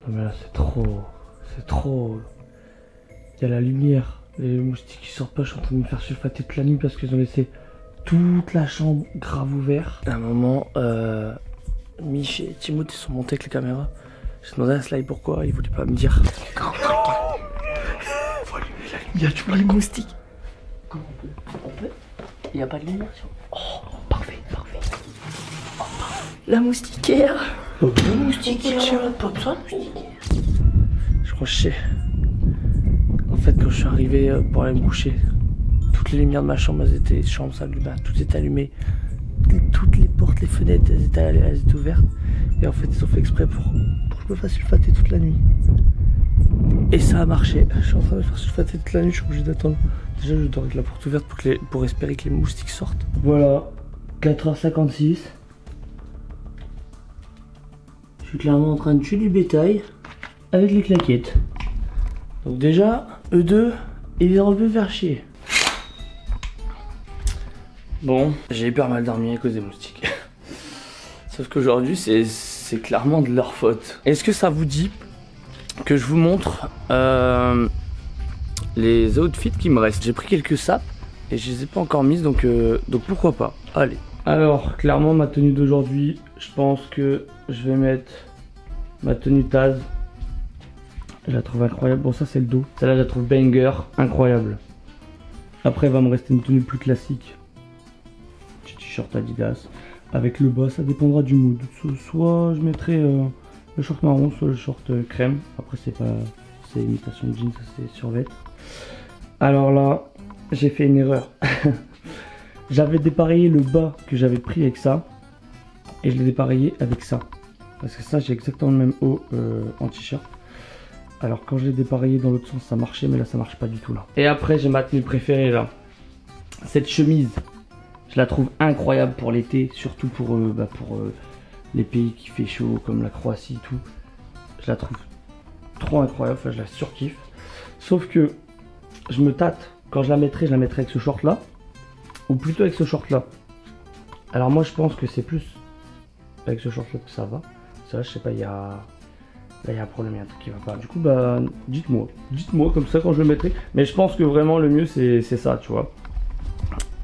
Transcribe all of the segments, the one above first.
Non mais là c'est trop. C'est trop. Il y a la lumière. Les moustiques qui sortent pas, je suis en train de me faire sulfater toute la nuit parce qu'ils ont laissé toute la chambre grave ouverte. À un moment, Mich et Timothée sont montés avec les caméras. J'ai demandé à Sly pourquoi, il voulait pas me dire. Il y a toujours les moustiques. Comment on peut? Il n'y a pas de lumière sur. Oh, parfait, parfait. Oh, la moustiquaire. La moustiquaire. Pas besoin de moustiquaire. Je crois que je sais. En fait, quand je suis arrivé pour aller me coucher, toutes les lumières de ma chambre, elles étaient chambre, salle de bain, tout était allumé. Toutes les portes, les fenêtres, elles étaient ouvertes. Et en fait, ils ont fait exprès pour que je me fasse sulfater toute la nuit. Et ça a marché. Je suis en train de me faire sulfater toute la nuit, je suis obligé d'attendre. Déjà, je dors avec la porte ouverte pour espérer que les moustiques sortent. Voilà, 4h56. Je suis clairement en train de tuer du bétail avec les claquettes. Donc déjà, eux deux, ils vont un peu faire chier. Bon, j'ai hyper mal dormi à cause des moustiques. Sauf qu'aujourd'hui, c'est clairement de leur faute. Est-ce que ça vous dit que je vous montre les outfits qui me restent? J'ai pris quelques sapes et je les ai pas encore mises, donc pourquoi pas. Allez. Alors, clairement, ma tenue d'aujourd'hui, je pense que je vais mettre ma tenue Taz. Je la trouve incroyable. Bon, ça c'est le dos. Celle-là, je la trouve banger, incroyable. Après, il va me rester une tenue plus classique. Petit t-shirt Adidas. Avec le bas, ça dépendra du mood. Soit je mettrai le short marron, soit le short crème. Après, c'est imitation de jeans, ça c'est survêt. Alors là, j'ai fait une erreur. J'avais dépareillé le bas que j'avais pris avec ça. Et je l'ai dépareillé avec ça. Parce que ça, j'ai exactement le même haut en t-shirt. Alors quand je l'ai dépareillé dans l'autre sens ça marchait, mais là ça marche pas du tout là. Et après j'ai ma tenue préférée là. Cette chemise, je la trouve incroyable pour l'été, surtout pour les pays qui fait chaud comme la Croatie et tout. Je la trouve trop incroyable, enfin je la surkiffe. Sauf que je me tâte, quand je la mettrai avec ce short là, ou plutôt avec ce short là. Alors moi je pense que c'est plus avec ce short là que ça va. Ça je sais pas, là il y a un problème, il y a un truc qui va pas. Du coup bah dites-moi comme ça quand je le mettrai. Mais je pense que vraiment le mieux c'est ça, tu vois.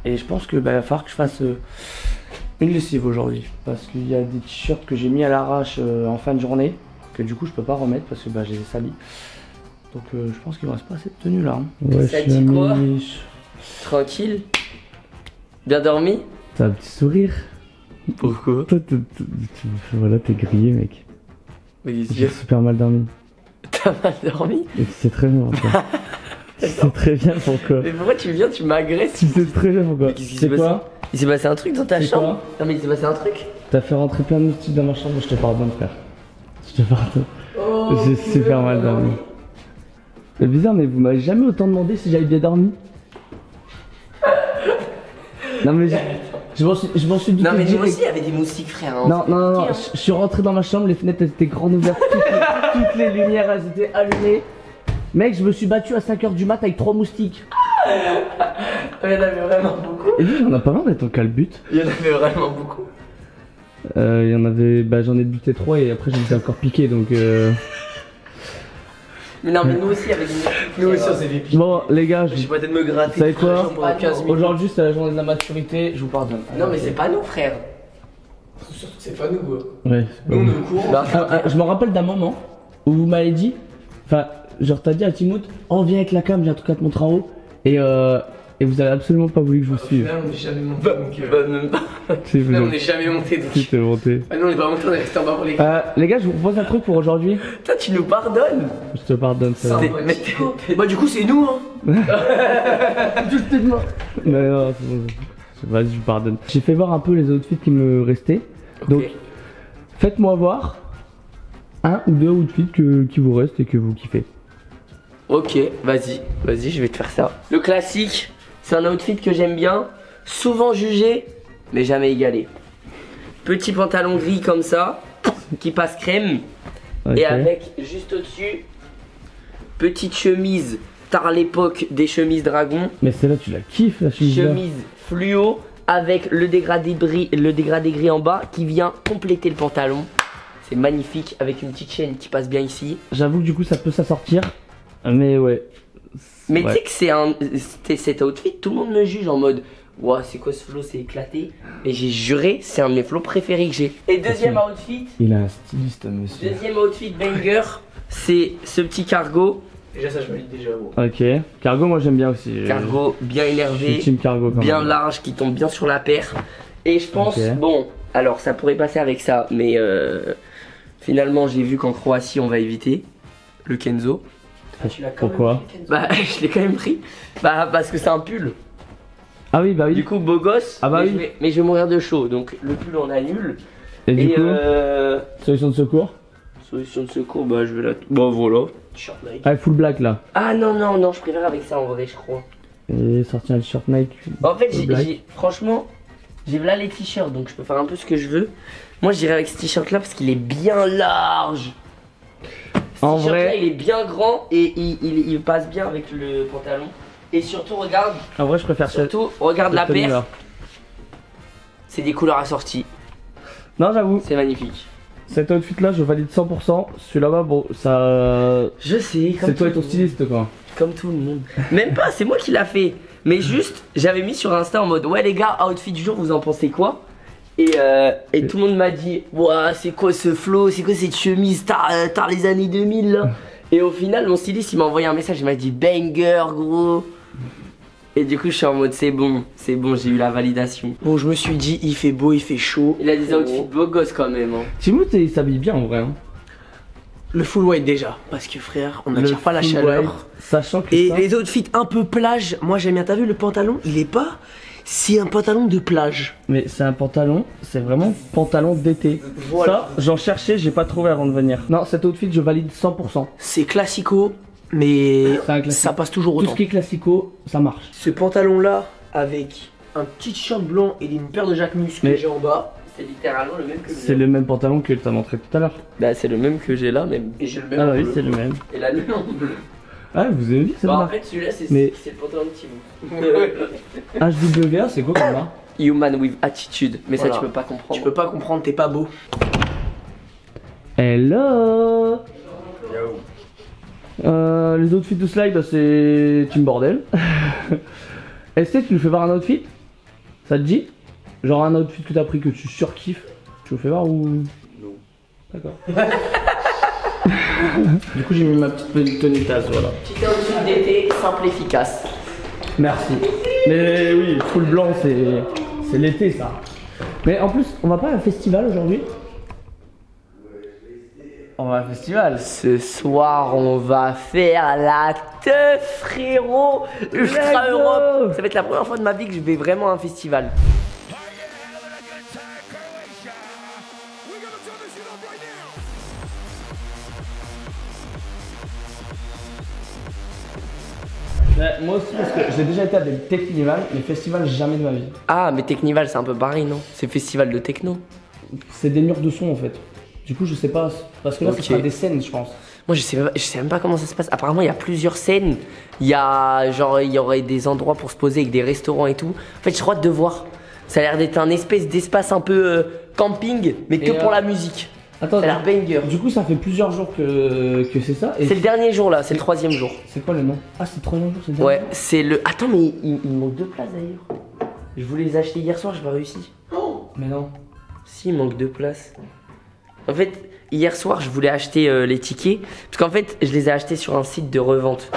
Et je pense que bah, il va falloir que je fasse une lessive aujourd'hui. Parce qu'il y a des t-shirts que j'ai mis à l'arrache en fin de journée. Que du coup je peux pas remettre parce que bah, je les ai salis. Donc je pense qu'il ne reste pas cette tenue là. Ouais, ça dit quoi? Tranquille. Bien dormi? T'as un petit sourire. Pourquoi? Toi, voilà, t'es grillé mec. J'ai super mal dormi. T'as mal dormi? Et tu sais très bien pourquoi. Tu sais très bien pourquoi. Mais pourquoi tu viens, tu m'agresses? Tu sais très bien pourquoi. Tu sais quoi? Il s'est passé un truc dans ta chambre? Non mais il s'est passé un truc? T'as fait rentrer plein de moustiques dans ma chambre, je te pardonne frère. Je te pardonne. Oh, j'ai super mal dormi. C'est bizarre mais vous m'avez jamais autant demandé si j'avais bien dormi. Non mais je m'en suis douté. Non mais nous aussi il y avait des moustiques frère. Hein, non, je suis rentré dans ma chambre, les fenêtres elles étaient grandes ouvertes, toutes les lumières elles étaient allumées. Mec, je me suis battu à 5h du mat avec 3 moustiques. Il y en avait vraiment beaucoup. Et lui, il en a pas marre d'être en calbute. Il y en avait vraiment beaucoup. Il y en avait, bah j'en ai buté 3 et après j'en ai encore piqué donc Mais non mais nous aussi avec des... Nous aussi on s'est fait piquer. Bon les gars, j'ai pas peut-être me gratter. Vous savez quoi? Aujourd'hui c'est la journée de la maturité, je vous pardonne. Non mais c'est pas nous frère. Surtout que c'est pas nous quoi. Ouais. Nous on est au courant. Je me rappelle d'un moment où vous m'avez dit, enfin genre t'as dit à Timothée, oh viens avec la cam, j'ai un truc à te montrer en haut. Et vous avez absolument pas voulu que je vous suive. On n'est jamais monté donc on n'est jamais monté donc. Si t'es monté. Ah non on est pas monté, on est resté en bas pour les les gars, je vous propose un truc pour aujourd'hui. Toi tu nous pardonnes. Je te pardonne ça. Bah du coup c'est nous hein. Justement. Non, c'est bon. Vas-y, je vous pardonne. J'ai fait voir un peu les outfits qui me restaient. Okay. Donc faites-moi voir un ou deux outfits qui vous restent et que vous kiffez. Ok, vas-y, je vais te faire ça. Le classique, c'est un outfit que j'aime bien, souvent jugé, mais jamais égalé. Petit pantalon gris comme ça, qui passe crème, okay. Et avec juste au-dessus, petite chemise, tard l'époque des chemises dragon. Mais celle-là, tu la kiffes la chemise. Chemise fluo avec le dégradé gris en bas qui vient compléter le pantalon. C'est magnifique avec une petite chaîne qui passe bien ici. J'avoue que du coup ça peut s'assortir. Mais ouais. Mais Ouais. tu sais que cet outfit, tout le monde me juge en mode ouah, c'est quoi ce flow, c'est éclaté. Mais j'ai juré, c'est un de mes flows préférés que j'ai. Et deuxième outfit, Il a un styliste, monsieur. deuxième outfit banger, c'est ce petit cargo. Déjà ça je valide déjà gros. Ok. Cargo, moi j'aime bien aussi. Cargo bien Je suis énervé, team cargo quand bien même. large, qui tombe bien sur la paire. Et je pense, Ok. bon, alors ça pourrait passer avec ça, mais finalement j'ai vu qu'en Croatie on va éviter le Kenzo. Pourquoi? Bah je l'ai quand même pris. Bah parce que c'est un pull. Ah oui, bah oui. Du coup beau gosse, Ah bah mais, oui. mais je vais mourir de chaud, donc le pull on annule. Et du Et coup, solution de secours? solution de secours, bah je vais la... Bah voilà. T-shirt Nike. Ah, full black là. Ah non, non, non, je préfère avec ça en vrai, je crois. Et sortir un t-shirt Nike. Bah, en fait, full black. franchement, j'ai là les t-shirts, donc je peux faire un peu ce que je veux. Moi, je dirais avec ce t-shirt là parce qu'il est bien large. Ce En t-shirt là, vrai, il est bien grand et il passe bien avec le pantalon. Et surtout, regarde, en vrai, je préfère cette regarde la cette tenue-là. paire. C'est des couleurs assorties. Non, j'avoue, C'est magnifique. cet outfit là, je valide 100%. Celui là-bas, bon, ça. Je sais, C'est toi et ton styliste quoi. Comme tout le monde. Même pas, c'est moi qui l'a fait. Mais juste, j'avais mis sur Insta en mode ouais les gars, outfit du jour, vous en pensez quoi? Et tout le monde m'a dit ouah, c'est quoi ce flow, c'est quoi cette chemise, t'as les années 2000 là. Et au final, mon styliste il m'a envoyé un message, il m'a dit banger gros. Et du coup, je suis en mode c'est bon, j'ai eu la validation. Bon je me suis dit il fait beau, il fait chaud. Il a des outfits beaux gosses quand même. Hein. Timothée, il s'habille bien en vrai. Hein. Le full white déjà, parce que frère, on Le n'attire pas la full chaleur. white, sachant que Et ça, les outfits un peu plage, moi j'aime bien, t'as vu le pantalon, il est pas... C'est un pantalon de plage. mais c'est un pantalon, c'est vraiment pantalon d'été. Voilà. Ça, j'en cherchais, j'ai pas trouvé avant de venir. Non, cet outfit, je valide 100%. C'est classico, mais C'est un classique. ça passe toujours Tout autant. ce qui est classico, ça marche. Ce pantalon là, avec un petit t-shirt blanc et une paire de Jacquemus que Mais- j'ai en bas, C'est littéralement le même que C'est le même pantalon que tu as montré tout à l'heure. Bah c'est le même que j'ai là même. et j'ai le même Ah en oui, bleu. c'est le même. Et là le en bleu. Ah, vous avez vu cette Bah en marque fait celui-là c'est Mais- le pantalon de Thibaut. HWA, c'est quoi comme marque? Human with attitude. Mais Voilà. ça tu peux pas comprendre. Tu peux pas comprendre, t'es pas beau. Hello. Les outfits de slide, bah, c'est Team Bordel. Est-ce que tu nous fais voir un outfit? Ça te dit? Genre un outfit que t'as pris que tu surkiffes. Tu nous fais voir ou... Non. D'accord. Du coup j'ai mis ma petite tenue tasse, voilà. Petit outfit d'été simple efficace. Merci. Mais oui, full blanc, c'est l'été ça. Mais en plus, on va pas à un festival aujourd'hui? On va à un festival. Ce soir on va faire la teuf frérot. Ultra Let's go. Europe. Ça va être la première fois de ma vie que je vais vraiment à un festival. Ouais, moi aussi parce que j'ai déjà été à des technivals, mais festivals jamais de ma vie. Ah mais Technival c'est un peu pareil non? C'est festival de techno. C'est des murs de son en fait. Du coup je sais pas, parce que là Ok. ça sera des scènes je pense. Moi je sais même pas comment ça se passe. Apparemment il y a plusieurs scènes. Il y a genre il y aurait des endroits pour se poser avec des restaurants et tout. En fait j'ai trop hâte de voir. Ça a l'air d'être un espèce d'espace un peu camping mais que Et, pour la musique. Attends, Ça a l'air banger. du coup ça fait plusieurs jours que c'est ça. Et C'est le dernier jour là, c'est le troisième jour. c'est quoi le nom? Ah c'est le troisième jour, c'est le dernier Ouais, jour. c'est le. Attends mais il manque 2 places d'ailleurs. Je voulais les acheter hier soir, j'ai pas réussi. Mais non. Si, il manque 2 places. En fait, hier soir, je voulais acheter les tickets. Parce qu'en fait, je les ai achetés sur un site de revente.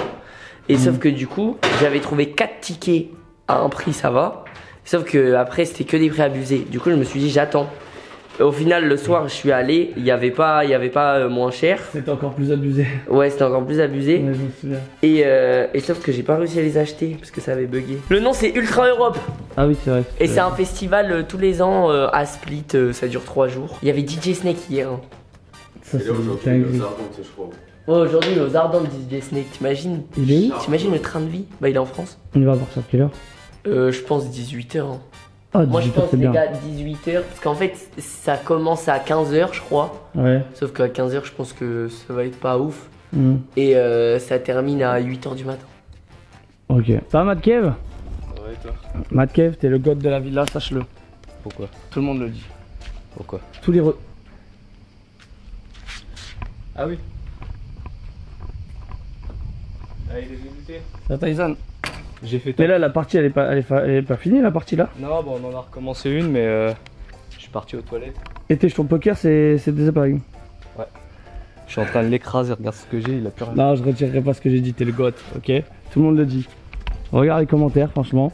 Et sauf que du coup, j'avais trouvé 4 tickets à un prix, ça va. Sauf que après, c'était que des prix abusés. Du coup, je me suis dit, j'attends. Au final, le soir, je suis allé, il y avait pas moins cher. C'était encore plus abusé. Ouais, c'était encore plus abusé. Ouais, je me souviens. Et sauf que j'ai pas réussi à les acheter parce que ça avait bugué. Le nom, c'est Ultra Europe. Ah oui c'est vrai. Et c'est un festival tous les ans à Split, ça dure 3 jours. Il y avait DJ Snake hier. Hein. Ça Et c'est là aujourd'hui, dingue. aux Ardentes, je crois. Ouais, aujourd'hui il est aux Ardentes DJ Snake, t'imagines? Il est où? T'imagines le train de vie? Bah il est en France. On y va voir ça à quelle heure? Je pense 18h. Hein. Ah Moi je 18h pense c'est les bien. gars 18h parce qu'en fait ça commence à 15h je crois. Ouais. Sauf qu'à 15h je pense que ça va être pas ouf. Hmm. Et ça termine à 8h du matin. Ok. Ça va Mad Kev? Ouais, toi. Mad Kev, t'es le god de la villa, sache-le. Pourquoi? Tout le monde le dit. Pourquoi? Tous les Ah oui. Ah, il est débuté. Ça, Tyson. J'ai fait Mais là, la partie, elle est pas finie, la partie là. Non, bon, on en a recommencé une, mais je suis parti aux toilettes. Et tes jetons poker, c'est désappareil. Je suis en train de l'écraser, regarde ce que j'ai, il a plus rien. Non, je retirerai pas ce que j'ai dit, t'es le goth, ok? Tout le monde le dit. Regarde les commentaires, franchement.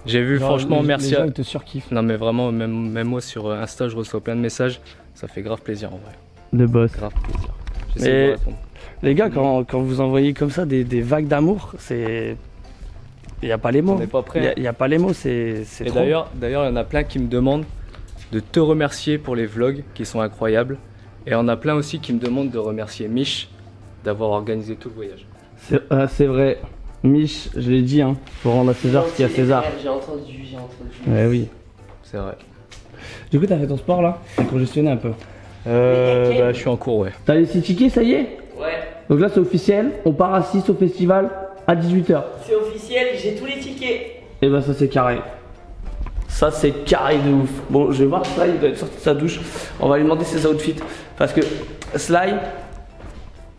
J'ai vu, Genre, franchement, merci les gens, à. ils te surkiffent. Non, mais vraiment, même moi sur Insta, je reçois plein de messages. Ça fait grave plaisir en vrai. Le boss. Grave plaisir. J'essaie Mais- de vous répondre. Les gars, quand vous envoyez comme ça des vagues d'amour, c'est. Il n'y a pas les mots. On n'est pas prêt. Il n'y a pas les mots, c'est Et trop. d'ailleurs, il y en a plein qui me demandent de te remercier pour les vlogs qui sont incroyables. Et il y en a plein aussi qui me demandent de remercier Mich d'avoir organisé tout le voyage. C'est vrai. Mich, je l'ai dit, hein. Faut rendre à César ce qu'il y a à César. J'ai entendu. Ouais, oui. C'est vrai. Du coup, t'as fait ton sport là? T'as congestionné un peu. Je suis en cours, ouais. T'as les 6 tickets, ça y est? Ouais, Donc là, c'est officiel. On part à 6 au festival à 18h. c'est officiel, j'ai tous les tickets. Et bah, ça, c'est carré. Ça, c'est carré de ouf. Bon, je vais voir Sly, il doit être sorti de sa douche. On va lui demander ses outfits. Parce que Sly,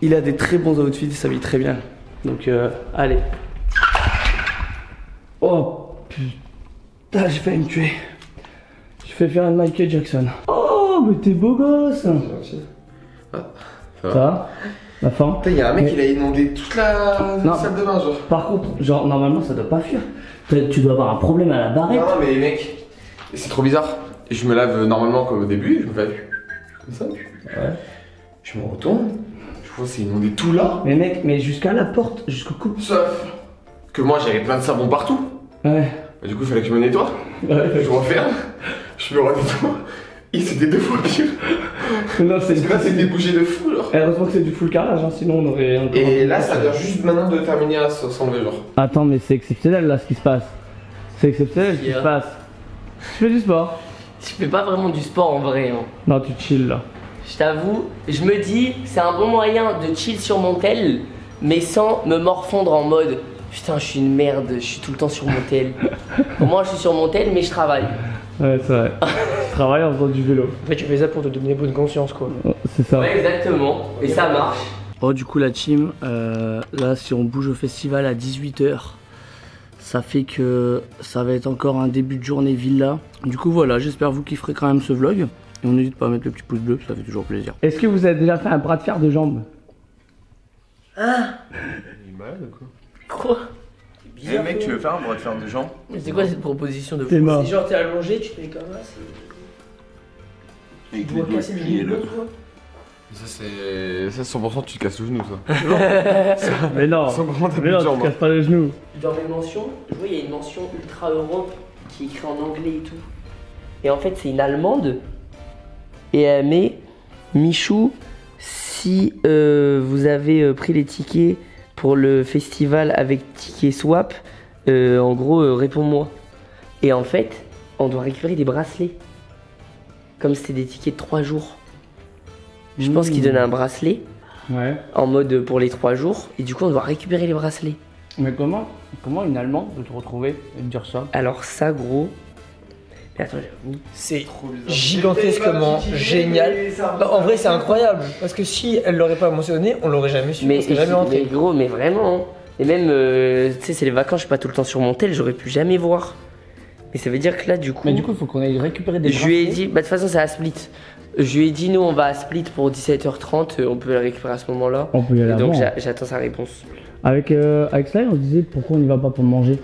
il a des très bons outfits, il s'habille très bien. Donc, allez. Oh, putain, j'ai failli me tuer. Je fais faire un Michael Jackson. Oh, mais t'es beau gosse. Ça Ça va? La fin? Putain, y'a un mec, il a inondé toute la Non. salle de bain, genre. Par contre, genre, normalement, ça doit pas fuir. Tu dois avoir un problème à la barrette. Non, mais mec, c'est trop bizarre. Je me lave normalement comme au début, je me lave comme ça. Ouais. Je me retourne, je vois c'est inondé tout là. Mais mec, mais jusqu'à la porte, jusqu'au cou. Sauf que moi j'avais plein de savon partout. Ouais. Bah, du coup, il fallait que je me nettoie. Ouais. Je referme, je me renettoie. Et c'était 2 fois pire. Non, c'est Parce que là, c'est des bougies de fou, genre. heureusement que c'est du full carrelage, hein, sinon on aurait encore. Et là, ça vient juste maintenant de terminer à s'enlever, genre. Attends, mais c'est exceptionnel là ce qui se passe. C'est exceptionnel ce qui se Yeah. passe. Tu fais du sport? Je fais pas vraiment du sport en vrai. Hein. Non, tu chill là. Je t'avoue, je me dis, c'est un bon moyen de chill sur mon tel, mais sans me morfondre en mode putain, je suis une merde, je suis tout le temps sur mon tel. Au moins, je suis sur mon tel, mais je travaille. Ouais, c'est vrai. Tu travailles en faisant du vélo. En fait, tu fais ça pour te donner bonne conscience, quoi. Oh, c'est ça. Ouais, exactement. Et ça marche. Oh, du coup, la team, là, si on bouge au festival à 18h, ça fait que ça va être encore un début de journée villa. Du coup, voilà, j'espère vous kifferez quand même ce vlog. Et on n'hésite pas à mettre le petit pouce bleu, ça fait toujours plaisir. Est-ce que vous avez déjà fait un bras de fer de jambes? Il est malade ou quoi? Quoi? Eh mec, tu veux faire un bras de fer de jambes? Mais c'est quoi cette proposition de T'es fou? mort. C'est genre, t'es allongé, tu te fais comme ça, Avec tu dois casser le genou gauche, quoi. Ça, c'est 100% tu te casses le genou, ça. Mais non, 100% t'as mais plus non, de jambes. tu casses pas les genoux. Dans mes mentions, je vois, il y a une mention Ultra Europe qui est écrite en anglais et tout. Et en fait, c'est une Allemande. Et elle met Michou, si vous avez pris les tickets pour le festival avec ticket swap, en gros, réponds-moi. Et en fait, on doit récupérer des bracelets. Comme c'était des tickets de 3 jours. Je pense qu'ils donnaient un bracelet Ouais. en mode pour les 3 jours. Et du coup, on doit récupérer les bracelets. Mais comment une Allemande peut te retrouver et te dire ça? Alors ça, gros... Mais attends, j'avoue. C'est gigantesquement génial. Bah, en vrai, c'est incroyable. Parce que si elle l'aurait pas mentionné, on l'aurait jamais su. Mais, on serait jamais mais rentré. gros, mais vraiment. hein. Et même, tu sais, c'est les vacances, je suis pas tout le temps sur mon tel, j'aurais pu jamais voir. Mais ça veut dire que là, du coup... Mais du coup, il faut qu'on aille récupérer des je lui ai bracelets. dit... Bah de toute façon, c'est à Split. Je lui ai dit, nous, on va à Split pour 17h30, on peut le récupérer à ce moment-là. On peut y aller Et donc, avant. j'attends sa réponse. Avec Sly, on se disait pourquoi on n'y va pas pour manger.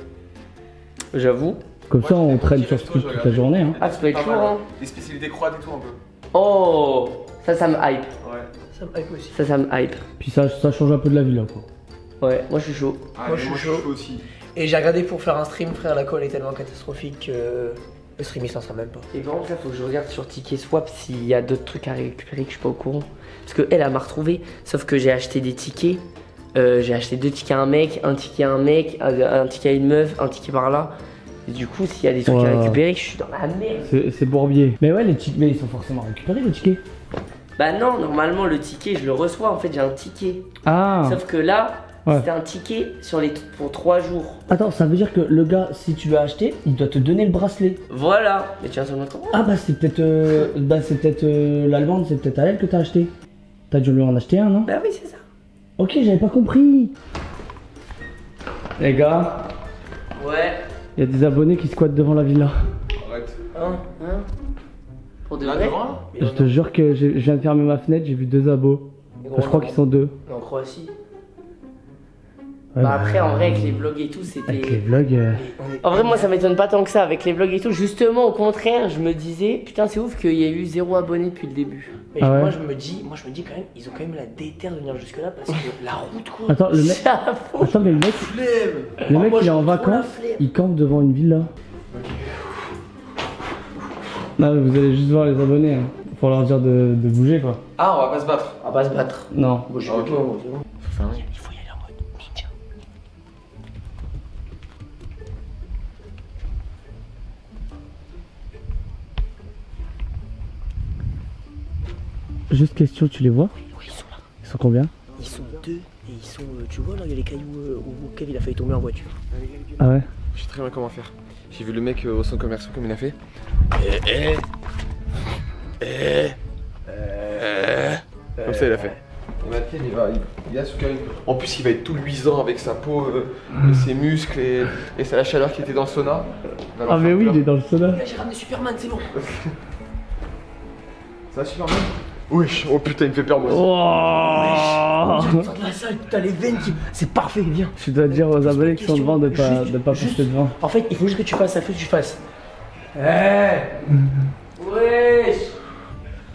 J'avoue. Comme Moi, ça, j'ai on des traîne petits sur restos, Split je toute la regarde. journée. Hein. Ah, ça peut être Pas chaud, mal. hein. Des spécialités croates et tout, un peu. Oh, ça me hype. Ouais. Ça me hype aussi. Ça me hype. Puis ça change un peu de la vie là quoi. Ouais, moi, je suis chaud. Ah, Moi, je suis chaud. aussi. Et j'ai regardé pour faire un stream, frère, la colle est tellement catastrophique que le stream il s'en sera même pas. Et par contre, là, faut que je regarde sur Ticket Swap s'il y a d'autres trucs à récupérer que je suis pas au courant. Parce que elle m'a retrouvé, sauf que j'ai acheté des tickets. J'ai acheté 2 tickets à un mec, un ticket à un mec, un ticket à une meuf, un ticket par là. Et du coup, s'il y a des trucs à Ouais. récupérer, je suis dans la merde. C'est Bourbier. Mais ouais, les tickets, mais ils sont forcément récupérés les tickets. Bah non, normalement, le ticket, je le reçois. En fait, j'ai un ticket. Ah. Sauf que là, Ouais. c'était un ticket pour 3 jours. Attends, ça veut dire que le gars, si tu l'as acheté, il doit te donner le bracelet. Voilà. Mais tu viens sur notre compte. Ah bah c'est peut-être l'Allemande, c'est peut-être à elle que t'as acheté. T'as dû lui en acheter un, non? Bah oui, c'est ça. Ok, j'avais pas compris. Les gars, Ouais. il y a des abonnés qui squattent devant la villa. Arrête. Hein? Pour de Là, vrai? devant, là? Je te jure que je viens de fermer ma fenêtre, j'ai vu 2 abos. Je crois qu'ils sont 2. En Croatie. Ouais, Bah après, en vrai, avec les vlogs et tout, avec les c'était... vlogs. En vrai, moi, ça m'étonne pas tant que ça avec les vlogs et tout. Justement, au contraire, je me disais, putain, c'est ouf qu'il y ait eu 0 abonnés depuis le début. Mais Ah ouais. moi je me dis quand même, ils ont quand même la déterre de venir jusque là parce que la route quoi. Attends, le mec. Ça faut- Attends, mais le mec, le mec moi, il est j'ai en trop la vacances, flemme. il campe devant une villa. Non, mais vous allez juste voir les abonnés. Hein. Faut leur dire de bouger quoi. Ah, on va pas se battre. On va pas se battre. Non. Bon, je suis Ok. avec toi, moi, c'est bon. Faut faire rien. Il faut y aller en mode ninja. Juste question, tu les vois? Oui, ils sont là. Ils sont combien? Ils sont 2 et ils sont. Tu vois là, il y a les cailloux où Kev il a failli tomber en voiture. Ah ouais? Je sais très bien comment faire. J'ai vu le mec au centre commercial comme il a fait. Comme ça il a fait. Et Mathieu il a ce cas. En plus il va être tout luisant avec sa peau, et ses muscles et c'est la chaleur qui était dans le sauna. Il va leur Ah mais faire oui, peur. il est dans le sauna. Là, j'ai ramené Superman, c'est bon. Ça va Superman? Wesh, oh putain il me fait peur moi aussi. Oh Sors de la salle, t'as les veines qui. C'est parfait, viens. Tu dois dire aux abonnés qui sont devant de pas Juste- passer devant. En fait, il faut juste que tu fasses ça, faut que tu fasses. Wesh.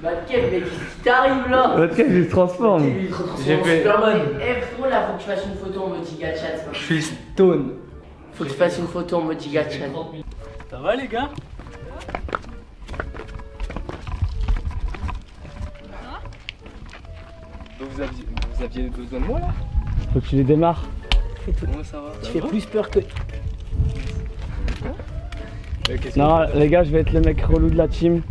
Bah, Kev, mais qu'est-ce qui t'arrive là? Votre cas il se transforme. J'ai fait Superman. Eh, frérot, là, faut que tu fasses une photo en mode giga chat. Je suis stone. Faut que tu fasses une photo en mode giga chat. Ça va les gars? Donc vous aviez besoin de moi là? Faut que tu les démarres. Comment ça va? Tu fais plus peur que. Non, les gars, je vais être le mec relou de la team.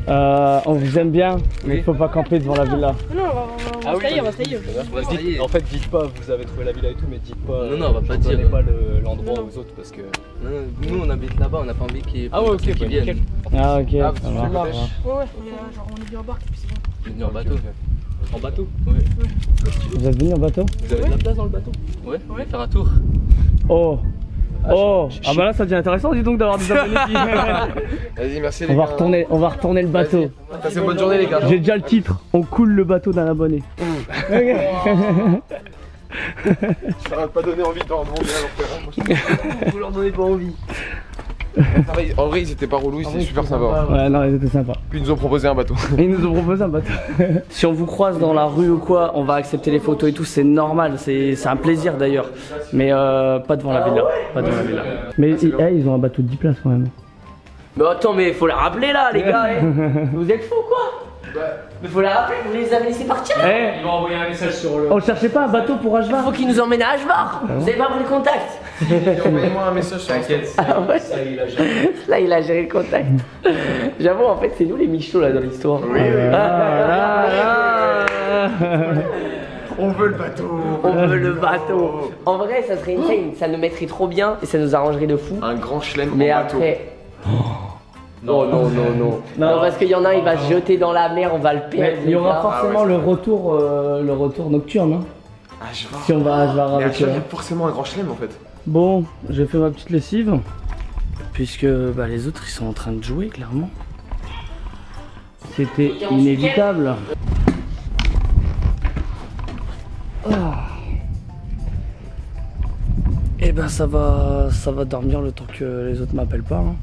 On vous aime bien, mais il faut pas camper devant la villa. Non, on va se tailler, on va se tailler. En fait, dites pas, vous avez trouvé la villa et tout, mais dites pas. Non, on va pas dire. Donnez pas l'endroit aux autres parce que. Non, nous on habite là-bas, on n'a pas envie qu'ils Ah ouais, ok, qu'ils bah, viennent. nickel. Ah ok, Ah, ça tu marche. fais marche. Ouais, genre on est bien en barque et puis c'est bon. Venir en bateau. En bateau? Vous êtes venus en bateau? Vous avez de la place dans le bateau? Ouais, on va faire un tour. Oh oh ah bah là ça devient intéressant dis donc d'avoir des abonnés qui... Vas-y merci les on gars. va retourner le bateau. Passez une bonne journée les gars. J'ai déjà le titre, on coule le bateau d'un abonné. Ça va pas donner envie d'en demander à leur frère. Vous leur donnez pas envie. En vrai ils étaient pas relous, ils étaient super sympas. Ouais non ils étaient sympas. Puis ils nous ont proposé un bateau. Ils nous ont proposé un bateau. Si on vous croise dans la rue ou quoi, on va accepter les photos et tout, c'est normal, c'est un plaisir d'ailleurs. Mais pas devant la villa. Pas devant la villa. Mais ils ont un bateau de 10 places quand même. Mais attends, mais faut la rappeler là, les gars. Eh. Vous êtes fous quoi? Mais faut la rappeler, vous les avez laissés partir. Eh, Ils vont envoyer un message sur le. on cherchait pas un bateau pour Ashvar. Faut qu'ils nous emmènent à Ashbar. Vous avez pas pris le contact? Envoyez-moi un message sur T'inquiète. Ah ouais. Là, il a géré le contact. J'avoue, en fait, c'est nous les michos là dans l'histoire. On veut le bateau. On veut le bateau. En vrai, ça serait insane, ça nous mettrait trop bien et ça nous arrangerait de fou. Un grand chelem Mais en bateau. après. Oh non, non, non. Non, parce qu'il y en a un, il va se jeter dans la mer, on va le perdre. Mais il y aura les gars. forcément le retour nocturne hein, Ah, je vois. si on va à Ashvar Mais à avec chaque eux. il y a forcément un grand chelem en fait. Bon, j'ai fait ma petite lessive. Puisque bah, les autres ils sont en train de jouer clairement. C'était inévitable. Et ben ça va dormir le temps que les autres m'appellent pas. Hein.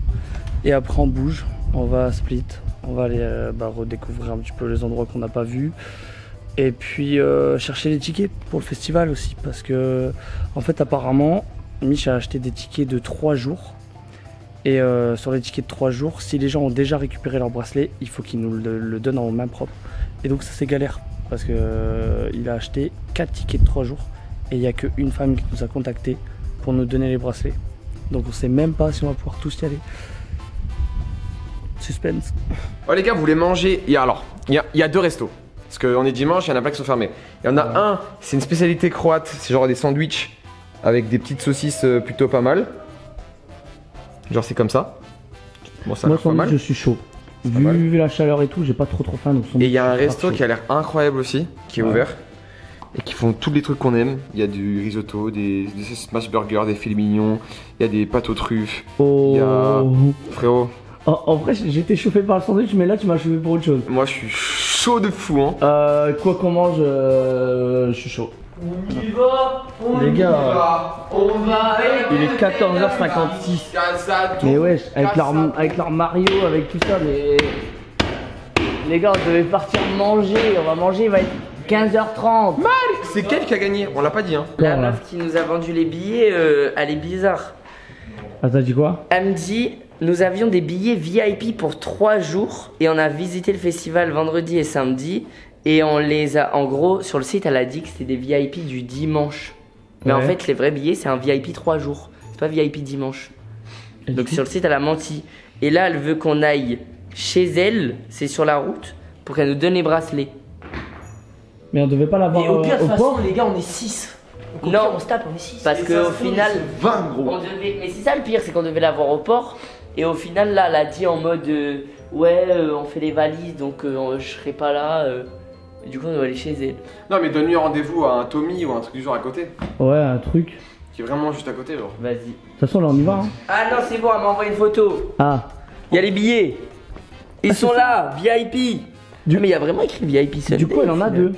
Et après on bouge, on va à Split, on va aller redécouvrir un petit peu les endroits qu'on n'a pas vus. Et puis chercher les tickets pour le festival aussi. Parce que en fait apparemment, Mich a acheté des tickets de 3 jours. Et sur les tickets de 3 jours, si les gens ont déjà récupéré leur bracelet, il faut qu'ils nous le donnent en main propre. Et donc ça c'est galère. Parce que il a acheté 4 tickets de 3 jours. Et il n'y a qu'une femme qui nous a contactés pour nous donner les bracelets. Donc on sait même pas si on va pouvoir tous y aller. Suspense. Oh les gars, vous voulez manger? Il y a deux restos. Parce qu'on est dimanche, il y en a plein qui sont fermés. Il y en a un, c'est une spécialité croate, c'est genre des sandwichs avec des petites saucisses plutôt pas mal. Genre c'est comme ça. Bon ça a Moi l'air pas sans mal. doute je suis chaud. vu la chaleur et tout, j'ai pas trop faim. Donc Et il y a un resto qui a l'air incroyable aussi, qui est ouvert. Et qui font tous les trucs qu'on aime. Il y a du risotto, des smash burgers, des filets mignons, il y a des pâtes aux truffes. Oh. Il y a... Frérot. En vrai, j'étais chauffé par le sandwich, mais là tu m'as chauffé pour autre chose. Moi je suis chaud de fou hein. Quoi qu'on mange, je suis chaud. On y va. Les gars, On va. il est 14h56. Mais wesh, avec leur Mario, avec tout ça, mais... Les gars, on devait partir manger, on va manger, il va être 15h30. C'est Kev qui a gagné, on l'a pas dit hein. La meuf qui nous a vendu les billets, elle est bizarre. Ah, t'as dit quoi? Elle me dit, nous avions des billets VIP pour 3 jours et on a visité le festival vendredi et samedi. Et on les a, en gros, sur le site, elle a dit que c'était des VIP du dimanche. Mais en fait, les vrais billets, c'est un VIP 3 jours. C'est pas VIP dimanche. Et donc sur le site, elle a menti. Et là, elle veut qu'on aille chez elle, c'est sur la route, pour qu'elle nous donne les bracelets. Mais on devait pas l'avoir Mais au pire, de toute façon, port. les gars, on est 6. Non, on se tape, on est 6. parce qu'au final, 20 gros. on devait... Mais c'est ça le pire, c'est qu'on devait l'avoir au port. Et au final, là, elle a dit en mode ouais, on fait les valises, donc je serai pas là. Et du coup, on doit aller chez elle. Non mais donne-lui rendez-vous à un Tommy ou un truc du genre à côté. Ouais, un truc. Qui est vraiment juste à côté genre. Vas-y. De toute façon, là on y va. Hein. Ah non, c'est bon, elle m'a envoyé une photo. Ah. Il y a les billets. Ils sont là, VIP. Mais il y a vraiment écrit VIP Sunday. Du coup, elle en a deux.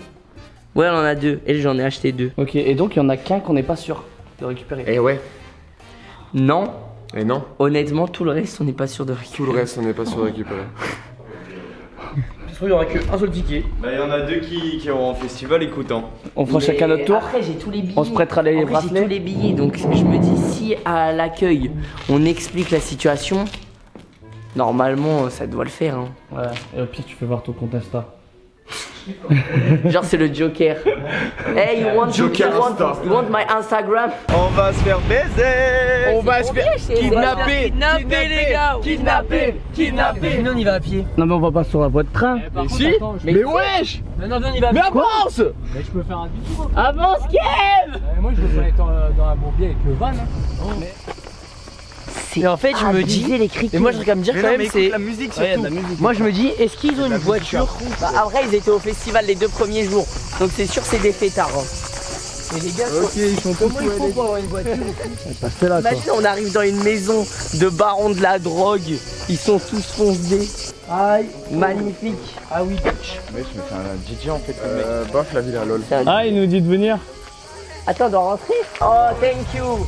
Ouais, elle en a 2. Et j'en ai acheté 2. Ok, et donc il y en a qu'un qu'on n'est pas sûr de récupérer. Et ouais. Non, Et non. honnêtement, tout le reste, on n'est pas sûr de récupérer. Tout le reste on n'est pas sûr de récupérer. Je trouve qu'il y aura qu'un seul ticket. Bah, il y en a deux qui iront en festival écoutant. On fera Mais chacun notre tour. Après, j'ai tous les billets. On se prêtera les En vrai, j'ai bracelets. tous les billets, donc je me dis, si à l'accueil, on explique la situation, normalement, ça doit le faire. Hein. Ouais, et au pire, tu fais voir ton compte Insta. Genre, c'est le Joker. Hey, you want, Joker Insta. you want my Instagram? On va se faire baiser. On va se faire Kidnapper, les gars. Kidnapper. Sinon, on y va à pied. Non, mais on va pas sur la voie de train. Mais si. Mais wesh. Non, viens, on y va à pied. Mais avance. Mais je peux faire un demi-tour. Avance, Kev. Moi je veux pas être dans la bourbier avec le van. Hein. Et en fait, je me dis. Et moi, je voudrais me dire quand même, c'est. la musique Ouais, surtout. de la musique. Moi, je me dis, est-ce qu'ils ont une voiture? Bah, après, ils étaient au festival les 2 premiers jours. Donc, c'est sûr, c'est des fêtards. Hein. Mais les gars, Ok, ils sont comment il faut pour avoir une voiture? passés là quoi. Imagine, on arrive dans une maison de barons de la drogue. Ils sont tous foncés. Aïe, magnifique. Ah oui, bitch. Ouais, je me fais un DJ en fait. Bof la ville à lol. C'est un- Ah, il nous dit de venir. Attends, on doit rentrer. Oh, thank you.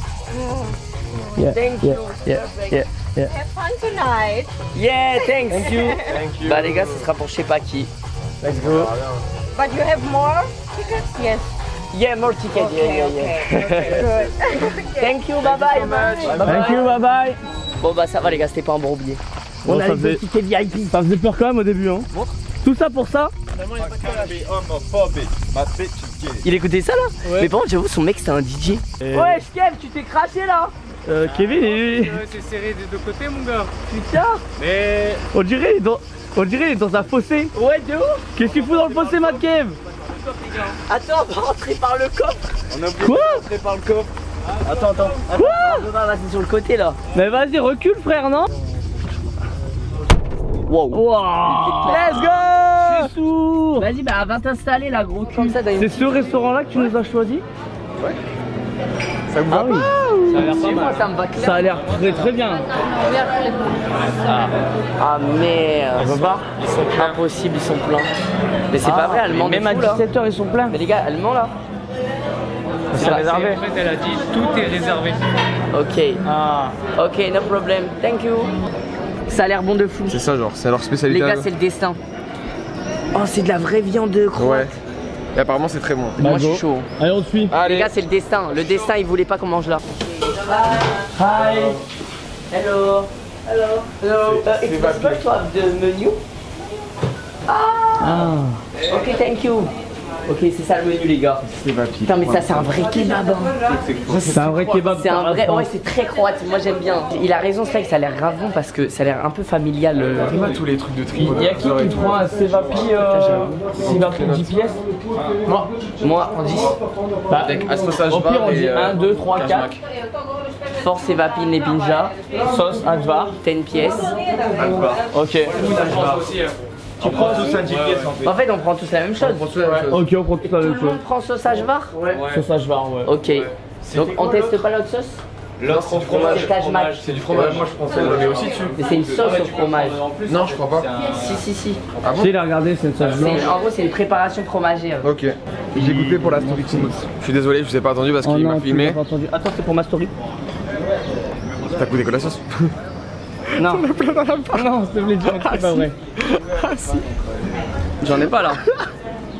Yeah, Thank yeah, you. yeah, yeah, yeah. Have fun tonight. Yeah, thanks. Thank you. Bah, les gars, ce sera pour je sais pas qui. Let's go. But you have more tickets? Yes. Yeah, more tickets. Yeah. Good. Thank you, bye bye. Thank you, bye bye. Bon, bah, ça va, les gars, c'était pas un bon billet. Bon, On a ça les deux faisait- tickets VIP. Ça faisait peur quand même au début, hein. Tout ça pour ça. Il écoutait ça là? Mais par contre, j'avoue, son mec c'était un DJ. Ouais, Kev, tu t'es craché là? Kevin, il... C'est serré des 2 côtés, mon gars. Putain! Mais on dirait il est dans un fossé. Ouais, de ouf! Qu'est-ce qu'il fout dans le fossé, Mad Kev? Attends, on va rentrer par le coffre! On a oublié Quoi? de rentrer par le coffre. Attends. On va passer sur le côté là. Mais vas-y, recule, frère, non? Wow! Wow. Let's go! Je suis sourd. Vas-y, bah va t'installer là, gros cul. Comme ça, dans une C'est ce restaurant-là que tu nous as choisi? Ça vous Ah va oui. Ça a l'air pas mal. Ça me va clair. Ça a l'air très très bien. Ah merde! On va pas? Impossible, ils sont pleins. Mais c'est pas vrai, elle ment Même à de fou là. 17h, ils sont pleins. Mais les gars, elle ment là. C'est réservé. En fait, elle a dit tout est réservé. Ok. Ah. Ok, no problem. Thank you. Ça a l'air bon de fou. C'est ça genre, c'est leur Les spécialité. gars, c'est le destin. Oh, c'est de la vraie viande de croate. Ouais. Et apparemment c'est très bon. Moi, Bah, je suis go. chaud. Allez, on te suit. Les Allez. gars, c'est le destin. Le destin, il voulait pas qu'on mange là. Hi. Hello. Hello. It's possible to have the menu? Ah. Okay, thank you. Ok, c'est ça le menu, les gars. Putain, mais ça, c'est un vrai kebab. Hein. C'est un vrai kebab. C'est un vrai. Ouais, c'est très croate. Moi, j'aime bien. Il a raison, c'est vrai que ça a l'air grave bon parce que ça a l'air un peu familial. Tous les trucs de tri. Il y a qui prend un Cevapi 10 pièces? Moi, on dit. Bah, Avec un sausage au pire, bar on dit et 1, 2, 3, 4. Kajmak. Force et vapine les pinja. sauce Ajvar. 10 pièces. Ok. Tu prends tous un 10 pièces en fait. En fait, on prend tous la même chose. Ok, on prend tout la Tout même le chose. monde prend sauce Ajvar. Sauce Ajvar, ouais. Ok. Donc, on teste pas l'autre sauce? L'autre C'est fromage. Kajmak. C'est du fromage. Moi je prends celle-là, mais aussi dessus. Mais c'est une sauce au fromage. Non, je crois pas. Si. Ah bon? Si, regardez, c'est une sauce blanche. En gros, c'est une préparation fromagée. Ok. J'ai goûté pour la story smooth. Je suis désolé, je vous ai pas attendu parce qu'il m'a filmé. Attends, c'est pour ma story. T'as goûté que la sauce? Non. Non, s'il te plaît, c'est pas vrai. J'en ai pas là.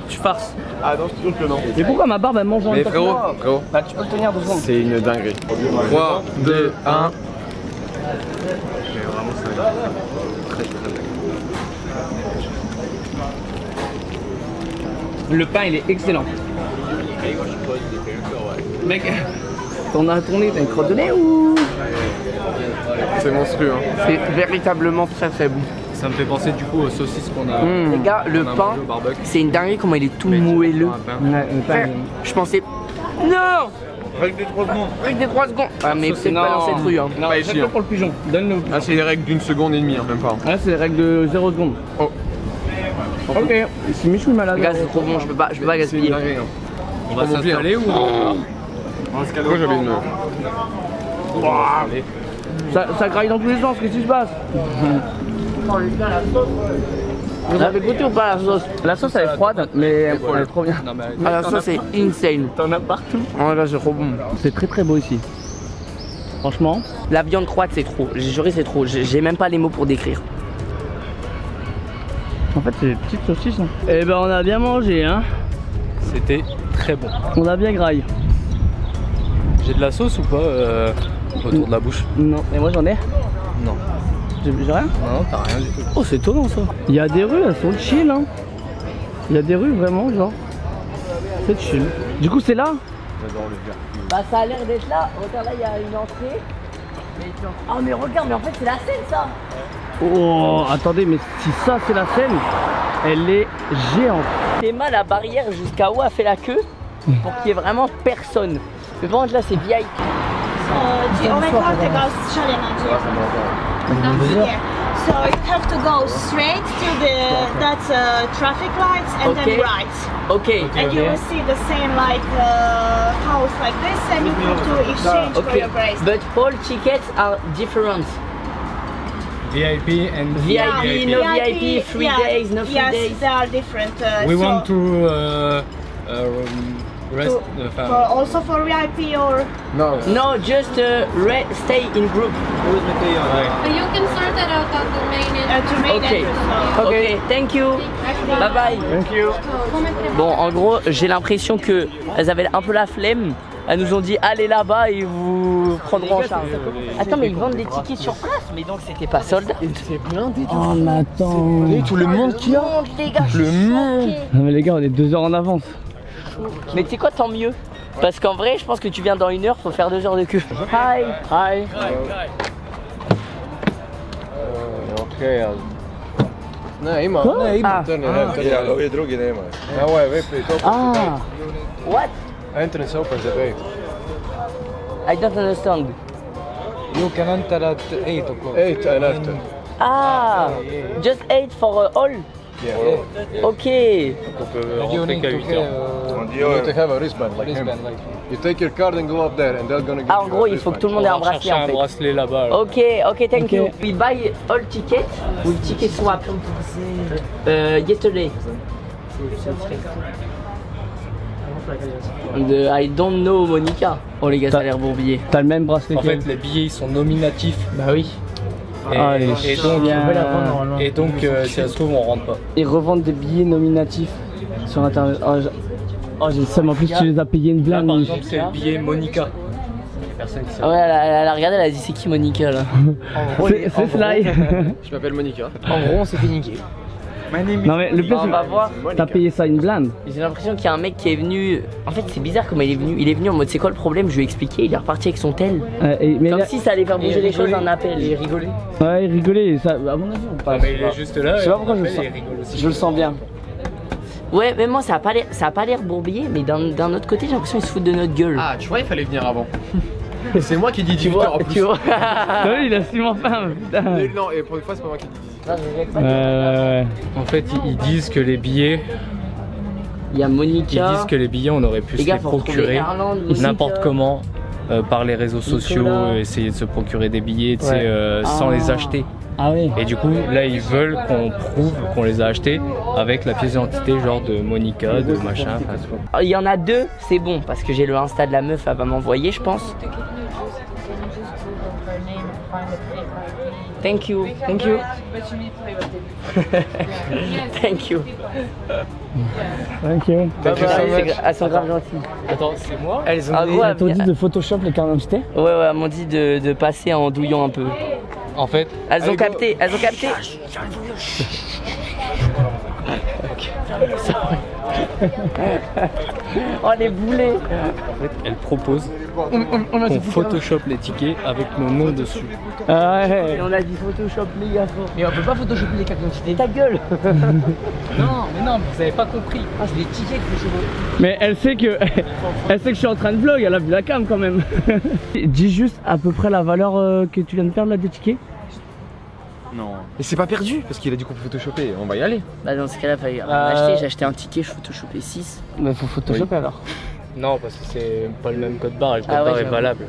Tu farces. Ah non, je te jure que non. Mais pourquoi ma barbe elle mange en Mais même temps? frérot, Bah, tu peux le tenir 2 secondes. c'est une dinguerie. 3, 2, 1. Le pain il est excellent. Mec, t'en as tourné, t'as une crotte de nez ou? C'est monstrueux. Hein. C'est véritablement très bon. Ça me fait penser du coup aux saucisses qu'on a. Les gars, le qu'on a pain, mangé au barbecue. c'est une dinguerie comment il est tout moelleux. Ouais, le pain. Frère, je pensais. Non! Avec des 3 secondes. Avec des 3 secondes. Ah, mais c'est pas dans cette rue. Hein. Non, Pas ici, faites-le hein. pour le pigeon. Donne-le. Ah, c'est les règles d'une seconde et demie, hein, même pas. Là, c'est les règles de 0 seconde. Oh. Ok. Si Michou est malade. Les gars, c'est trop bon, je peux pas C'est une gaspiller. dinguerie. Hein. On va Pas s'installer ou Moi j'avais une. Ça graille dans tous les sens, qu'est-ce qui se passe? Vous avez goûté ou pas la sauce? La sauce elle est froide, mais elle est trop bien. Non, mais Ah, la sauce c'est insane. T'en as partout. Oh là, c'est trop bon. C'est très beau ici. Franchement. La viande croate, c'est trop. J'ai juré, c'est trop. J'ai même pas les mots pour décrire. En fait, c'est des petites saucisses. Hein. Eh ben, on a bien mangé, hein. c'était très bon. On a bien graillé. J'ai de la sauce ou pas autour de la bouche? Non. Et moi, j'en ai? Non. J'ai rien? Non, t'as rien du tout. Oh, c'est étonnant ça. Il y a des rues, elles sont chill, hein. Il y a des rues vraiment, genre. C'est chill. Du coup, c'est là? Bah, ça a l'air d'être là. Regarde, là, il y a une entrée. Ah, mais regarde, mais en fait, c'est la scène, ça. Oh, attendez, mais si ça, c'est la scène, elle est géante. Théma, la barrière jusqu'à où a fait la queue pour qu'il y ait vraiment personne. Mais par contre, là, c'est VIP. The overcountry goes here. So you have to go straight to that traffic lights and Okay. then right. Ok. And you will see the same like house like this, and you have to exchange for Okay. your bracelet. But all tickets are different. VIP and VIP, no VIP, 3 yeah, days, no 3 yes, days. they are different. we so want to rest. for, also for VIP or Non. No, just stay in group. You can sort that out at the main entrance. to make Okay. entrance. Ok, thank you. Bye bye. Thank you. Bon, en gros, j'ai l'impression que elles avaient un peu la flemme. Elles nous ont dit allez là-bas et vous prendront en charge. Attends, mais ils vendent des tickets sur place, mais donc c'était pas soldat. Oh, mais attends. Tout le monde qu'il y a. Les gars, Le monde. Non, mais les gars, on est 2 heures en avance. mais tu sais quoi, tant mieux. Parce qu'en vrai, je pense que tu viens dans 1 heure, faut faire 2 heures de queue. Hi. Hi. Ne, ima. Quoi? Ne, ima. Ah. To ne, Ovi drugi nema. Ovo je VIP. Ah. What? Entrance open the gate. I don't understand. You can enter at 8 o'clock. 8 and after. Ah, just 8 for all. Yeah. Ok. On peut You rentrer need qu'à to 8 heures. You need to have a wristband like him. wristband like. You take your card and go up there and they're gonna give Ah, en you gros, a il faut que wristband. tout le monde ait un bracelet en un fait. bracelet là-bas. alors. Ok, ok, thank you. We buy all tickets with ticket swap. Yesterday. And, I don't know Monica. Oh les gars, ça a l'air bourbier. T'as le même bracelet En qu'elle. fait, les billets ils sont nominatifs. Bah oui. Et, Ah, les et donc, chiens. et donc si ça se trouve, on rentre pas. Ils revendent des billets nominatifs sur internet. Oh, j'ai le seum, en plus tu les as payés une Là, blinde. par exemple, c'est le billet Monica. Personne qui sait. Ouais, elle a regardé, elle a dit c'est qui Monica là. C'est Sly. Je m'appelle Monica. En gros, on s'est fait niquer. Non mais le pire On va voir. t'as payé ça une blinde. J'ai l'impression qu'il y a un mec qui est venu. En fait, c'est bizarre comment il est venu. Il est venu en mode c'est quoi le problème? Je lui ai expliqué. Il est reparti avec son tel. Comme si ça allait faire bouger les choses, un appel. Il rigolait. Ouais, il rigolait. Ça, à mon avis, on passe. Mais il est juste là. Je sais pas pourquoi je le sens. Je le sens bien. Ouais, mais moi ça a pas l'air bourbier, mais d'un autre côté j'ai l'impression qu'ils se foutent de notre gueule. Ah, tu vois, il fallait venir avant. C'est moi qui dis 18 h en plus. Tu vois. Oui, il a sûrement faim, putain. Non, et pour une fois, c'est pas moi qui dis 18 h. En fait, ils disent que les billets. Il y a Monica. Ils disent que les billets, on aurait pu se les procurer n'importe comment par les réseaux sociaux, essayer de se procurer des billets, tu sais, sans les acheter. Ah oui. Et du coup, là, ils veulent qu'on prouve qu'on les a achetés avec la pièce d'identité, genre de Monica, de machin. Il y en a deux, c'est bon, parce que j'ai le Insta de la meuf, elle va m'envoyer, je pense. Thank you, thank you. Thank you. Thank you. Elles sont grave gentilles. Attends, c'est moi? Elles ont Elles t'ont dit de Photoshop les cartes d'identité? Ouais, elles m'ont dit de passer en douillant un peu. En fait, elles ont capté. Oh les boulets. En fait, elle propose qu'on Photoshop les tickets avec nos noms dessus. Ah ouais. Et on a dit Photoshop les gars. Mais on peut pas photoshopper les cartes d'identité. Ta gueule. Non, vous avez pas compris. Ah, c'est des tickets que je veux. Mais elle sait que je suis en train de vlog, elle a vu la cam quand même. Dis juste à peu près la valeur que tu viens de perdre là des tickets. Non. Et c'est pas perdu parce qu'il a dit qu'on peut photoshopper, on va y aller. Bah dans ce cas là, fallait acheter, j'ai acheté un ticket, je photoshopais 6. Bah faut photoshopper alors. Non, parce que c'est pas le même code barre et le code barre est valable.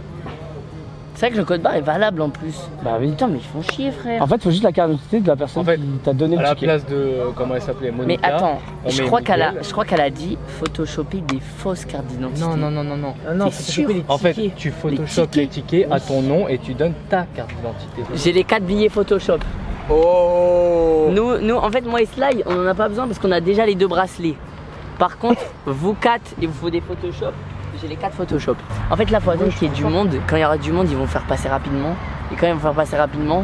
C'est vrai que le code barre est valable en plus. Bah mais putain, mais ils font chier frère. En fait, faut juste la carte d'identité de la personne qui t'a donné le ticket. À la place de comment elle s'appelait, Monica. Mais attends, je crois qu'elle a dit photoshopper des fausses cartes d'identité. Non, sûr. En fait, tu photoshopes les tickets à ton nom et tu donnes ta carte d'identité. J'ai les 4 billets Photoshop. Oh. Nous, en fait, moi et Sly, on en a pas besoin parce qu'on a déjà les 2 bracelets. Par contre, vous 4, il vous faut des Photoshop. J'ai les 4 Photoshop. En fait, là, faut attendre qu'il y ait du monde. Quand il y aura du monde, ils vont faire passer rapidement. Et quand ils vont faire passer rapidement,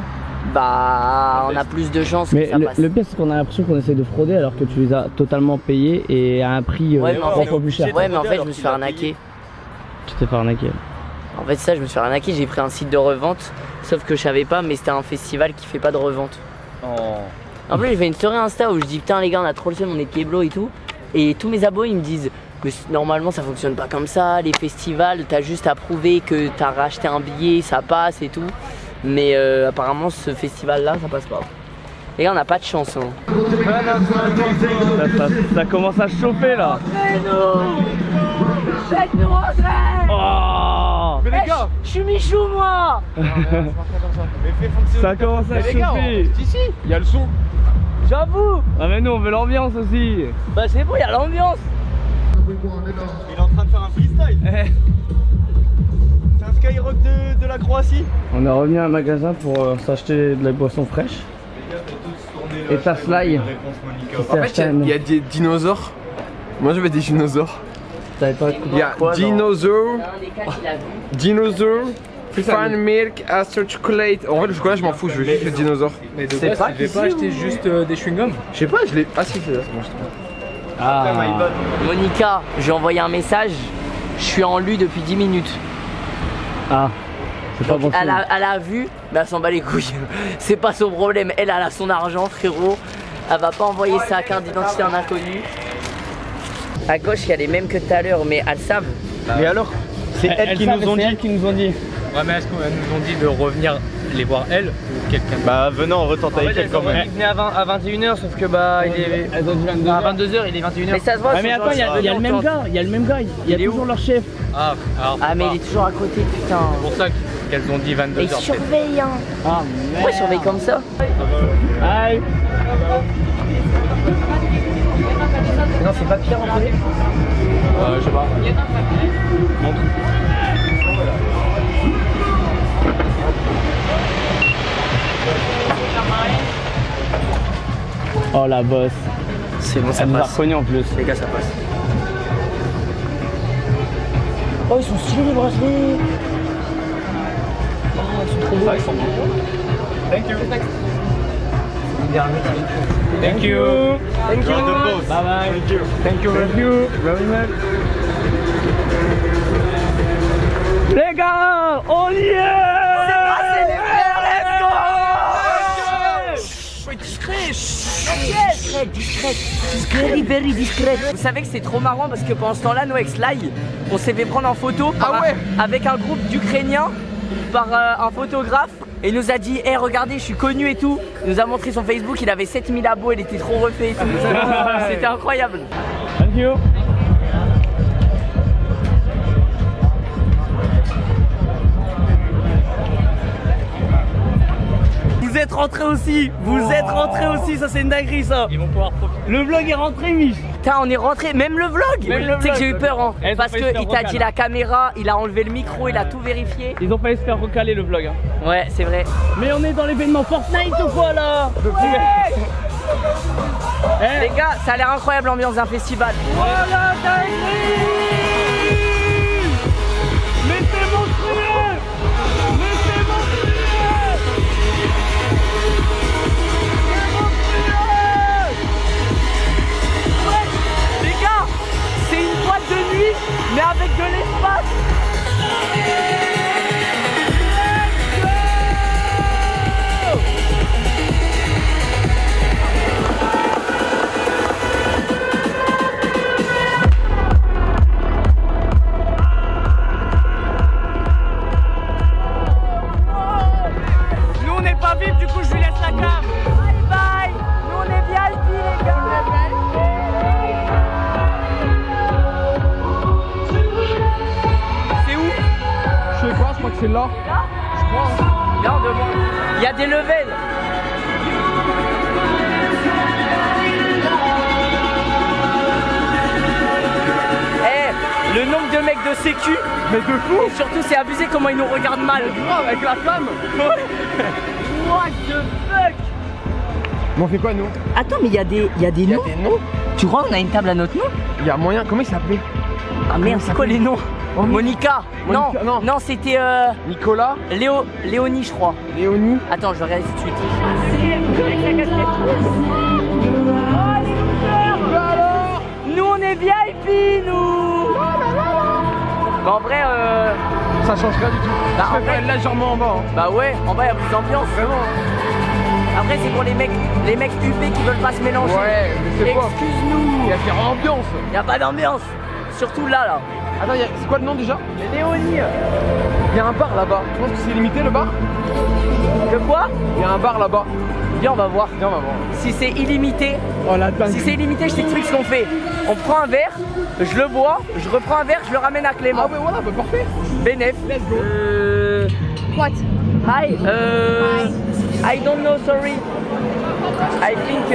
bah, on a plus de chances que ça passe. Le pire, c'est qu'on a l'impression qu'on essaie de frauder alors que tu les as totalement payés et à un prix 3 fois plus cher. Ouais, mais en fait, je me suis fait arnaquer. Tu t'es fait arnaquer. En fait, ça, je me suis fait arnaquer. J'ai pris un site de revente. Sauf que je savais pas, mais c'était un festival qui fait pas de revente. En plus, j'ai fait une story Insta où je dis putain, les gars, on a trop le seum, on est Keblo et tout. Et tous mes abos, ils me disent que normalement ça fonctionne pas comme ça. Les festivals, t'as juste à prouver que t'as racheté un billet, ça passe et tout. Mais apparemment, ce festival-là, ça passe pas. Les gars, on a pas de chance. Hein. Ça commence à chauffer là. Oh. Mais les gars, je suis Michou moi. Ça commence à chauffer. Ici, il y a le son. J'avoue. Ah mais nous on veut l'ambiance aussi. Bah c'est bon, il y a l'ambiance. Il est en train de faire un freestyle. C'est un skyrock de la Croatie. On est revenu à un magasin pour s'acheter de la boisson fraîche. Et ta Sly. En fait, il y a des dinosaures. Moi je veux des dinosaures. Il y a dinosaures. Fan milk, Astor chocolate. En fait, le chocolat, je m'en fous, je veux juste le dinosaure. Mais de base, tu devais pas acheter juste des chewing-gums? Je sais pas, je l'ai. Ah, si, c'est là. Monica, j'ai envoyé un message. Je suis en lu depuis 10 minutes. Ah, c'est pas bon. Elle a vu, mais elle s'en bat les couilles. C'est pas son problème. Elle a son argent, frérot. Elle va pas envoyer sa carte d'identité à un inconnu. À gauche, il y a les mêmes que tout à l'heure, mais elles savent. Mais alors, c'est elles qui nous ont dit. Ouais, mais est-ce qu'elles nous ont dit de revenir les voir elles ou quelqu'un d'autre? Bah venez, on retente avec elles quand même. Ils venaient à 21h, sauf que bah il est. Elles ont dit 22h. À 22h, il est 21h. Mais ça se voit. Ah mais attends, il y a le même gars, il y a toujours leur chef. Ah mais il est toujours à côté, putain. C'est pour ça qu'elles ont dit 22h. Et ils surveillent, hein. Ah Pourquoi ils surveillent comme ça? Aïe. Non, c'est pas pire en fait. Je sais pas. Montre. Oh la bosse. C'est bon, ça Elle nous a passe. reconnu en plus. Les gars, ça passe. Oh, ils sont stylés les bracelets. Oh, ils sont trop beaux. Thank you. Thank you. Thank you. Bye bye. Thank you. Thank you very much. Les gars, on y est! C'est les frères, let's go! Discret. Very discret. Vous savez que c'est trop marrant parce que pendant ce temps-là, nous avec Sly, on s'est fait prendre en photo avec un groupe d'Ukrainiens par un photographe et il nous a dit hey, regardez, je suis connu et tout. Il nous a montré son Facebook, il avait 7000 abos, il était trop refait et tout. C'était incroyable. Thank you. Vous êtes rentrés aussi, ça c'est une dinguerie ça. Ils vont pouvoir profiter. Le vlog est rentré, Mich. Putain, on est rentré, même le vlog. Tu sais que j'ai eu peur hein, parce qu'il t'a dit la caméra, il a enlevé le micro, il a tout vérifié. Ils ont failli se faire recaler le vlog. Hein. Ouais, c'est vrai. Mais on est dans l'événement Fortnite ou quoi là? Les gars, ça a l'air incroyable l'ambiance d'un festival. Voilà, dinguerie. Mais c'est monstrueux. Les gars, c'est une boîte de nuit, mais avec de l'espace. Nous on n'est pas vite, du coup je lui laisse la cam. Bye bye. Nous on est VIP les gars. C'est où? Je sais pas, je crois que c'est là. Là? Je crois. Là on demande. Il y a des levels. Le nombre de mecs de sécu, mais de fou. Et surtout c'est abusé comment ils nous regardent mal. Avec la flamme. What the fuck? Mais on fait quoi nous? Attends mais il y a des noms. Tu crois qu'on a une table à notre nom? Il y a moyen, comment il s'appelait? Ah merde, c'est quoi les noms? Monica. Non, c'était Nicolas. Léonie je crois. Léonie. Attends, je vais regarder tout de suite. Nous on est VIP nous. Bah en vrai ça change rien du tout. Bah, je préfère être légèrement en bas. Hein. Bah ouais, en bas il y a plus d'ambiance. Vraiment. Après c'est pour les mecs UP qui veulent pas se mélanger. Ouais, mais c'est quoi? Excuse-nous. Il y a faire ambiance. Il y a pas d'ambiance. Surtout là. Attends, c'est quoi le nom déjà? Léonie. Il y a un bar là-bas. Tu penses que c'est limité le bar? De quoi? Il y a un bar là-bas. Viens on va voir. Viens on va voir. Si c'est illimité. Oh la dingue. Si c'est illimité, je t'explique ce qu'on fait. On prend un verre, je le bois, je reprends un verre, je le ramène à Clément. Ah ouais voilà, bah parfait. Bénef. Let's go. What? Hi. I don't know, sorry. I think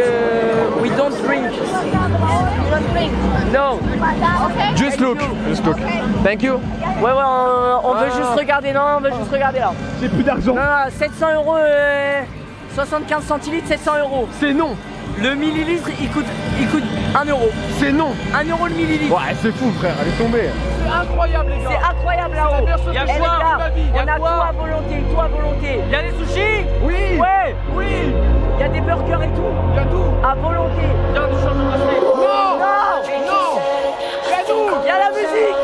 we don't drink. You don't drink? No. Okay. Just look. Just look. Thank you. Ouais, on veut juste regarder. Non, on veut juste regarder là. J'ai plus d'argent. Non, 700 €, 75 centilitres, 700 €. C'est non. Le millilitre, il coûte 1 €. C'est non. 1 € le millilitre. Ouais, c'est fou frère, elle est tombée. C'est incroyable les gars. C'est incroyable là-haut. Il y a Eh, les quoi gars, ma vie? on a tout à volonté, tout à volonté. Il y a des sushis. Oui. Ouais. Oui. Il y a des burgers et tout. Il y a tout. À volonté. Il y a du changement d'aspect. Non. Non. Non. Il y a tout. Il y a la musique.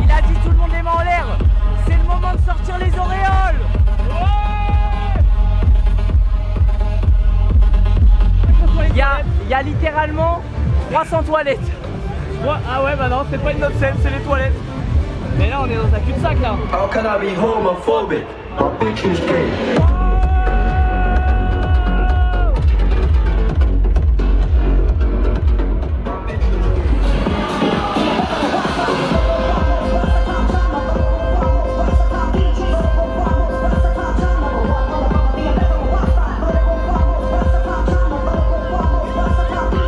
Il a dit tout le monde les mains en l'air. C'est le moment de sortir les auréoles. Il y a littéralement 300 toilettes. Ah ouais, bah non, c'est pas une autre scène, c'est les toilettes. Mais là, on est dans un cul-de-sac là. How can I be homophobic? My bitch is gay.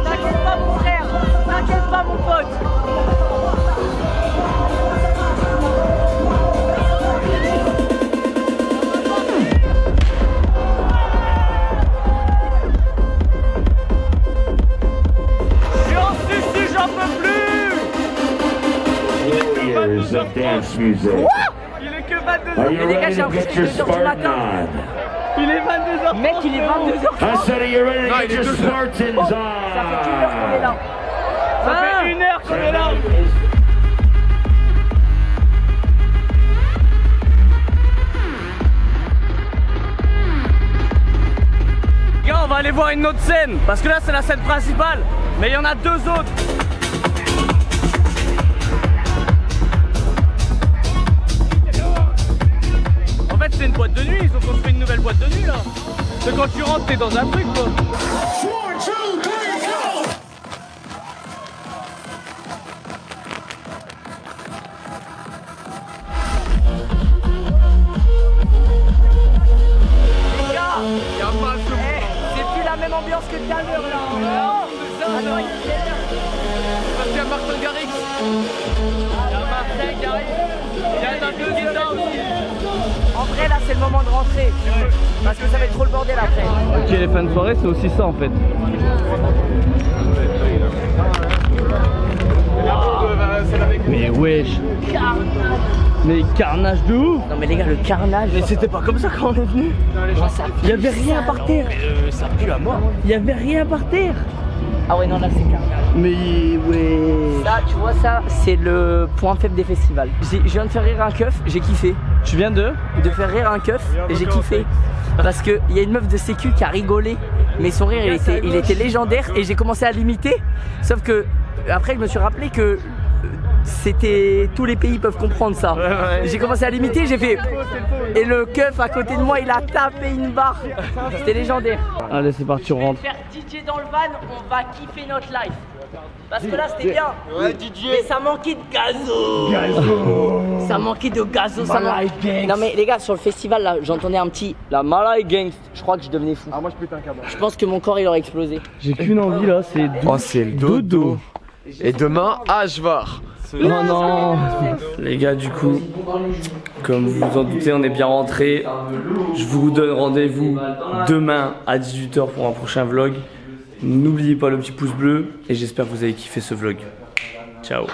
T'inquiète pas mon frère, t'inquiète pas mon pote. years of dance music. Il est que 22h. Are you les gars, ready j'ai to appris get que your c'est 2h du Spartan matin. on? Il est 22h. Mec, il est 22h. I said, are you ready to Non, get il est your 2h. Spartans Ça fait 1 heure qu'on est on? là. Ça fait 1 heure qu'on est là. Les gars, on va aller voir une autre scène. Parce que là, c'est la scène principale. Mais il y en a 2 autres. En fait, c'est une boîte de nuit. Ils ont construit une nouvelle boîte de nuit là. C'est quand tu rentres, t'es dans un truc quoi. C'est plus la même ambiance que tout à l'heure là. Non, c'est ça. Alors, Parce qu'il y a Martin Garrix. il y a Martin Garrix. Il y a David Guetta aussi. En vrai, là, c'est le moment de rentrer. Parce que ça va être trop le bordel après. Ok, les fins de soirée, c'est aussi ça en fait. Mais wesh. Mais carnage de ouf. Non mais les gars, le carnage. Mais c'était pas comme ça quand on est venu. Il y avait rien par terre. Ça pue à mort. Il y avait rien par terre. Ah ouais, non, là, c'est carnage. Mais ouais. Ça, tu vois, ça, c'est le point faible des festivals. Je viens de faire rire un keuf, j'ai kiffé. Tu viens de faire rire un keuf et j'ai kiffé. Parce qu'il y a une meuf de sécu qui a rigolé. Mais son rire, il était légendaire et j'ai commencé à l'imiter. Sauf que, après, je me suis rappelé que c'était tous les pays peuvent comprendre ça. J'ai commencé à l'imiter, j'ai fait et le keuf à côté de moi il a tapé une barre. C'était légendaire. Allez, c'est parti, on rentre. Faire DJ dans le van, on va kiffer notre life. Parce que là c'était bien. Ouais, DJ. Mais ça manquait de gazo. Ça manquait de gazo. Non mais les gars, sur le festival là, j'entendais un petit la Malay Gang. Je crois que je devenais fou. Ah, moi je pète un câble. Je pense que mon corps il aurait explosé. J'ai qu'une envie là, c'est Oh, c'est le dodo. Et demain, Ashvar. Oh non. Les gars, du coup, comme vous vous en doutez, on est bien rentré. Je vous donne rendez-vous demain à 18 h pour un prochain vlog. N'oubliez pas le petit pouce bleu et j'espère que vous avez kiffé ce vlog. Ciao.